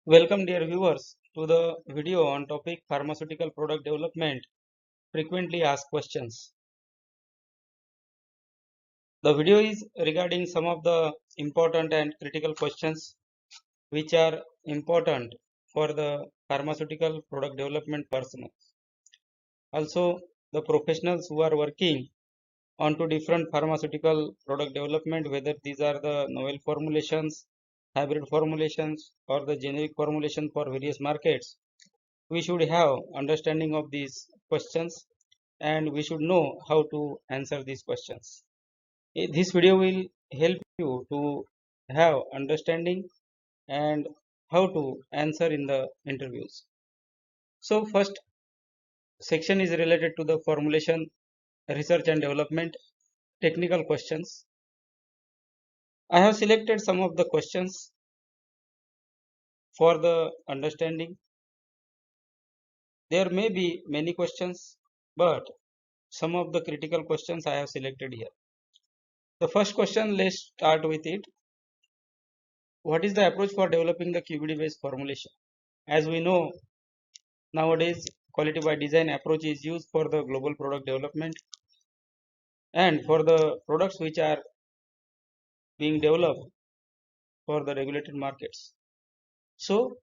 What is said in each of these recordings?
Welcome dear viewers to the video on topic pharmaceutical product development frequently asked questions. The video is regarding some of the important and critical questions which are important for the pharmaceutical product development personnel. Also the professionals who are working onto different pharmaceutical product development, whether these are the novel formulations, hybrid formulations or the generic formulation for various markets. We should have understanding of these questions and we should know how to answer these questions. This video will help you to have understanding and how to answer in the interviews. So first section is related to the formulation research and development technical questions. I have selected some of the questions for the understanding. There may be many questions, but some of the critical questions I have selected here. The first question, let's start with it. What is the approach for developing the QBD based formulation? As we know, nowadays quality by design approach is used for the global product development and for the products which are being developed for the regulated markets. So,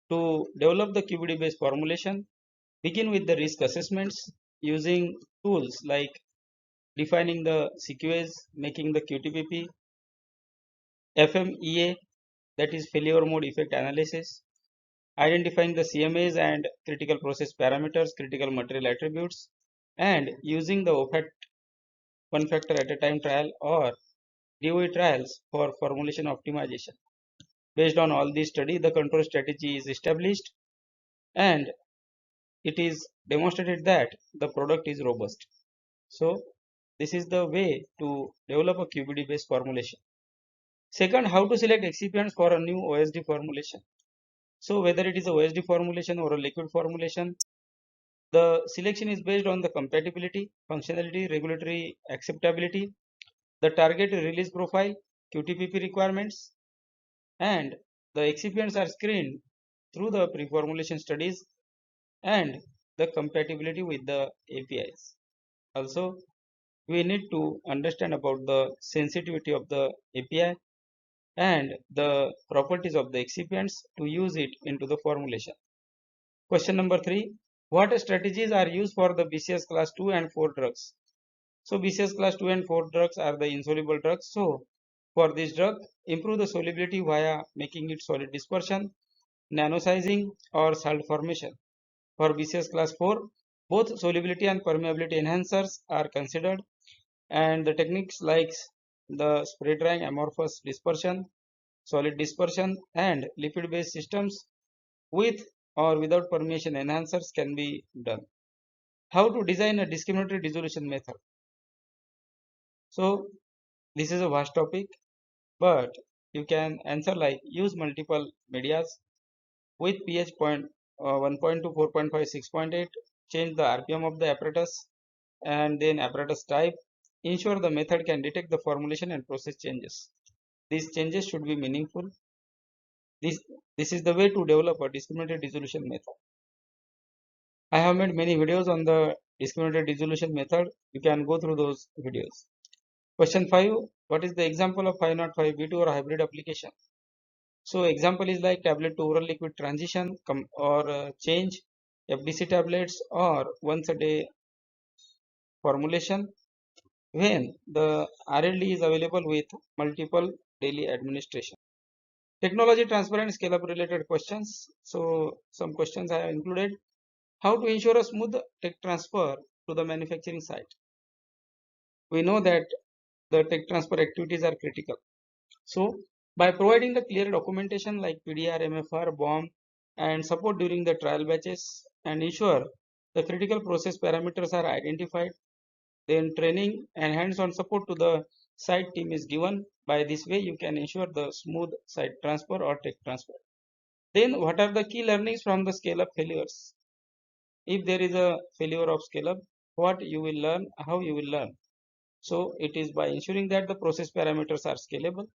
to develop the QBD based formulation, begin with the risk assessments using tools like defining the CQAs, making the QTPP, FMEA, that is failure mode effect analysis, identifying the CMAs and critical process parameters, critical material attributes, and using the OFAT one factor at a time trial or DOE trials for formulation optimization. Based on all these study, the control strategy is established and it is demonstrated that the product is robust. So this is the way to develop a QBD based formulation. Second, how to select excipients for a new OSD formulation. So whether it is a OSD formulation or a liquid formulation, the selection is based on the compatibility, functionality, regulatory acceptability, the target release profile, QTPP requirements, and the excipients are screened through the pre-formulation studies and the compatibility with the APIs. Also, we need to understand about the sensitivity of the API and the properties of the excipients to use it into the formulation. Question number 3. What strategies are used for the BCS class 2 and 4 drugs? So BCS class 2 and 4 drugs are the insoluble drugs. So for this drug, improve the solubility via making it solid dispersion, nanosizing or salt formation. For BCS class 4, both solubility and permeability enhancers are considered and the techniques like the spray drying amorphous dispersion, solid dispersion and lipid based systems with or without permeation enhancers can be done. How to design a discriminatory dissolution method? So this is a vast topic, but you can answer like use multiple medias with pH 1.2, 4.5, 6.8, change the RPM of the apparatus and then apparatus type. Ensure the method can detect the formulation and process changes. These changes should be meaningful. This is the way to develop a discriminated dissolution method. I have made many videos on the discriminated dissolution method. You can go through those videos. Question 5. What is the example of 505B2 or hybrid application? So example is like tablet to oral liquid transition or change, FDC tablets or once a day formulation when the RLD is available with multiple daily administration. Technology transfer and scale up related questions. So some questions I have included. How to ensure a smooth tech transfer to the manufacturing site? We know that the tech transfer activities are critical. So by providing the clear documentation like PDR, MFR, BOM and support during the trial batches and ensure the critical process parameters are identified, then training and hands-on support to the site team is given. By this way you can ensure the smooth site transfer or tech transfer. Then what are the key learnings from the scale up failures? If there is a failure of scale up, what you will learn, how you will learn. So it is by ensuring that the process parameters are scalable,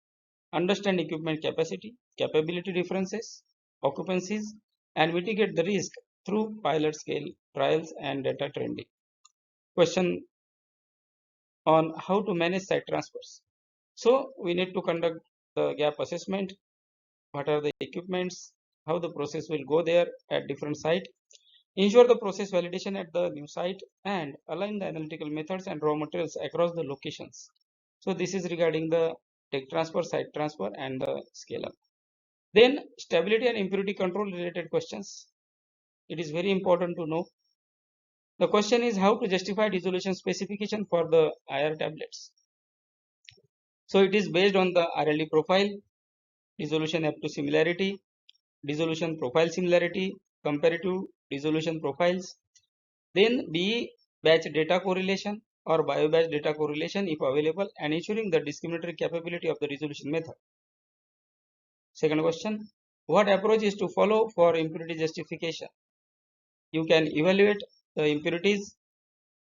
understand equipment capacity, capability differences, occupancies and mitigate the risk through pilot scale trials and data trending. Question on how to manage site transfers. So we need to conduct the gap assessment, what are the equipments, how the process will go there at different site, ensure the process validation at the new site, and align the analytical methods and raw materials across the locations. So this is regarding the tech transfer, site transfer, and the scale up. Then stability and impurity control related questions. It is very important to know. The question is how to justify dissolution specification for the IR tablets. So it is based on the RLD profile, dissolution up to similarity, dissolution profile similarity, comparative dissolution profiles, then BE batch data correlation or biobatch data correlation if available, and ensuring the discriminatory capability of the resolution method. Second question, what approach is to follow for impurity justification? You can evaluate the impurities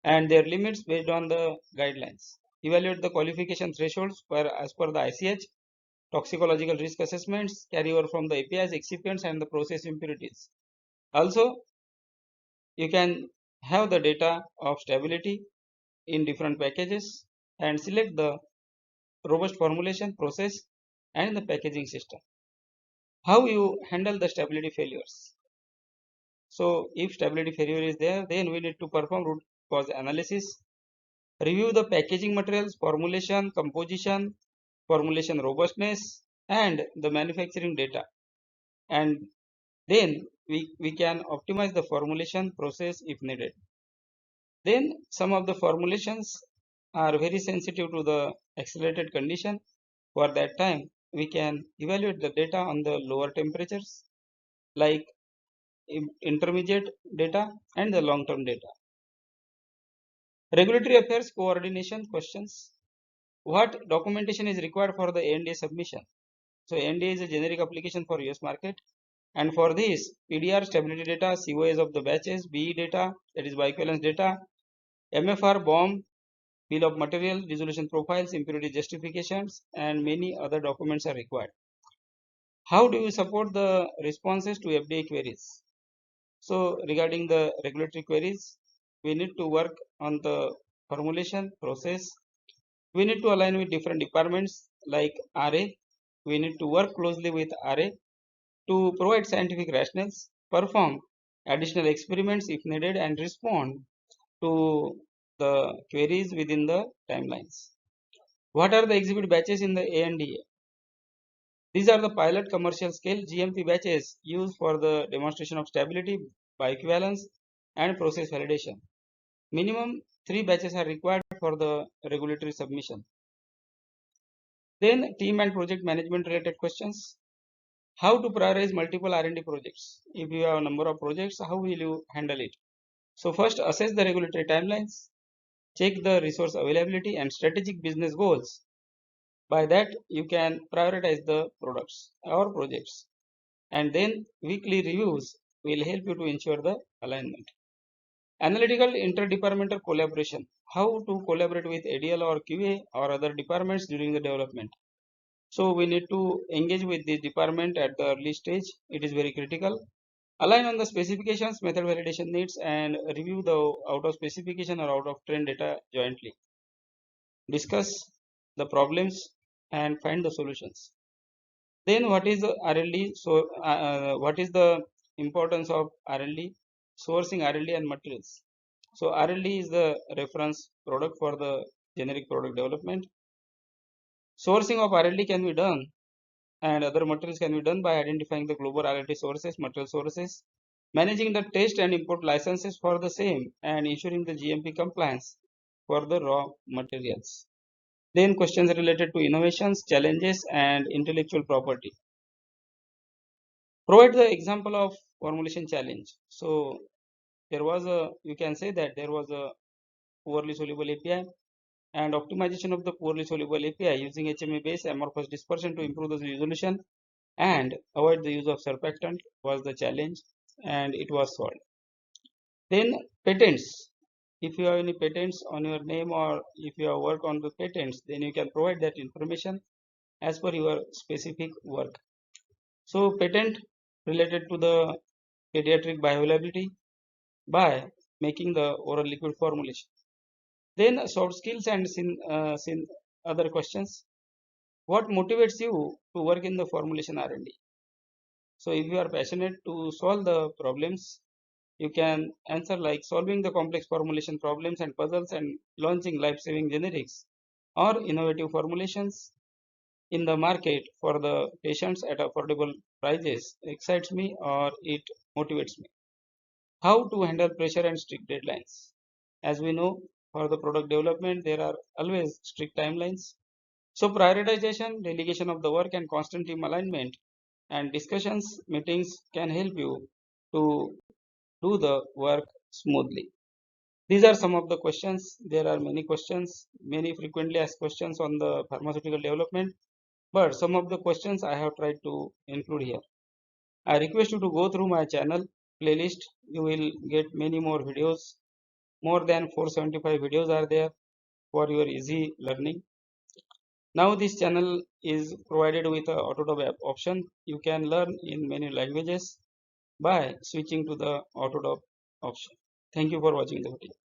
and their limits based on the guidelines. Evaluate the qualification thresholds as per the ICH, toxicological risk assessments, carry over from the APIs, excipients, and the process impurities. Also, you can have the data of stability in different packages and select the robust formulation process and the packaging system. How you handle the stability failures? So if stability failure is there, then we need to perform root cause analysis, review the packaging materials, formulation, composition, formulation robustness, and the manufacturing data. And then we can optimize the formulation process if needed. Then some of the formulations are very sensitive to the accelerated condition. For that time, we can evaluate the data on the lower temperatures like intermediate data and the long-term data. Regulatory affairs coordination questions. What documentation is required for the ANDA submission? So ANDA is a generic application for US market, and for this PDR stability data, COAs of the batches, BE data, that is bioequivalence data, MFR bomb, bill of material, dissolution profiles, impurity justifications, and many other documents are required. How do you support the responses to FDA queries? So regarding the regulatory queries, we need to work on the formulation process. We need to align with different departments like RA. We need to work closely with RA to provide scientific rationales, perform additional experiments if needed, and respond to the queries within the timelines. What are the exhibit batches in the ANDA? These are the pilot commercial scale GMP batches used for the demonstration of stability, bioequivalence, and process validation. Minimum 3 batches are required for the regulatory submission. Then team and project management related questions. How to prioritize multiple R&D projects? If you have a number of projects, how will you handle it? So first assess the regulatory timelines, check the resource availability and strategic business goals. By that you can prioritize the products or projects, and then weekly reviews will help you to ensure the alignment. Analytical interdepartmental collaboration. How to collaborate with ADL or QA or other departments during the development. So we need to engage with the department at the early stage. It is very critical. Align on the specifications, method validation needs, and review the out of specification or out of trend data jointly. Discuss the problems and find the solutions. Then what is the RLD? So what is the importance of RLD? Sourcing RLD and materials. So RLD is the reference product for the generic product development. Sourcing of RLD can be done and other materials can be done by identifying the global RLD sources, material sources, managing the test and import licenses for the same, and ensuring the GMP compliance for the raw materials. Then questions related to innovations, challenges, and intellectual property. Provide the example of formulation challenge. So there was a, you can say that there was a poorly soluble API, and optimization of the poorly soluble API using HMA based amorphous dispersion to improve the resolution and avoid the use of surfactant was the challenge, and it was solved. Then patents. If you have any patents on your name or if you have worked on the patents, then you can provide that information as per your specific work. So patent related to the pediatric bioavailability by making the oral liquid formulation. Then soft skills and other questions. What motivates you to work in the formulation R&D? So if you are passionate to solve the problems, you can answer like solving the complex formulation problems and puzzles and launching life-saving generics or innovative formulations in the market for the patients at affordable prices excites me or it motivates me. How to handle pressure and strict deadlines. As we know, for the product development, there are always strict timelines. So prioritization, delegation of the work and constant team alignment and discussions, meetings can help you to do the work smoothly. These are some of the questions. There are many questions, many frequently asked questions on the pharmaceutical development, but some of the questions I have tried to include here. I request you to go through my channel playlist. You will get many more videos. More than 475 videos are there for your easy learning. Now this channel is provided with a Autodub option. You can learn in many languages by switching to the Autodub option. Thank you for watching the video.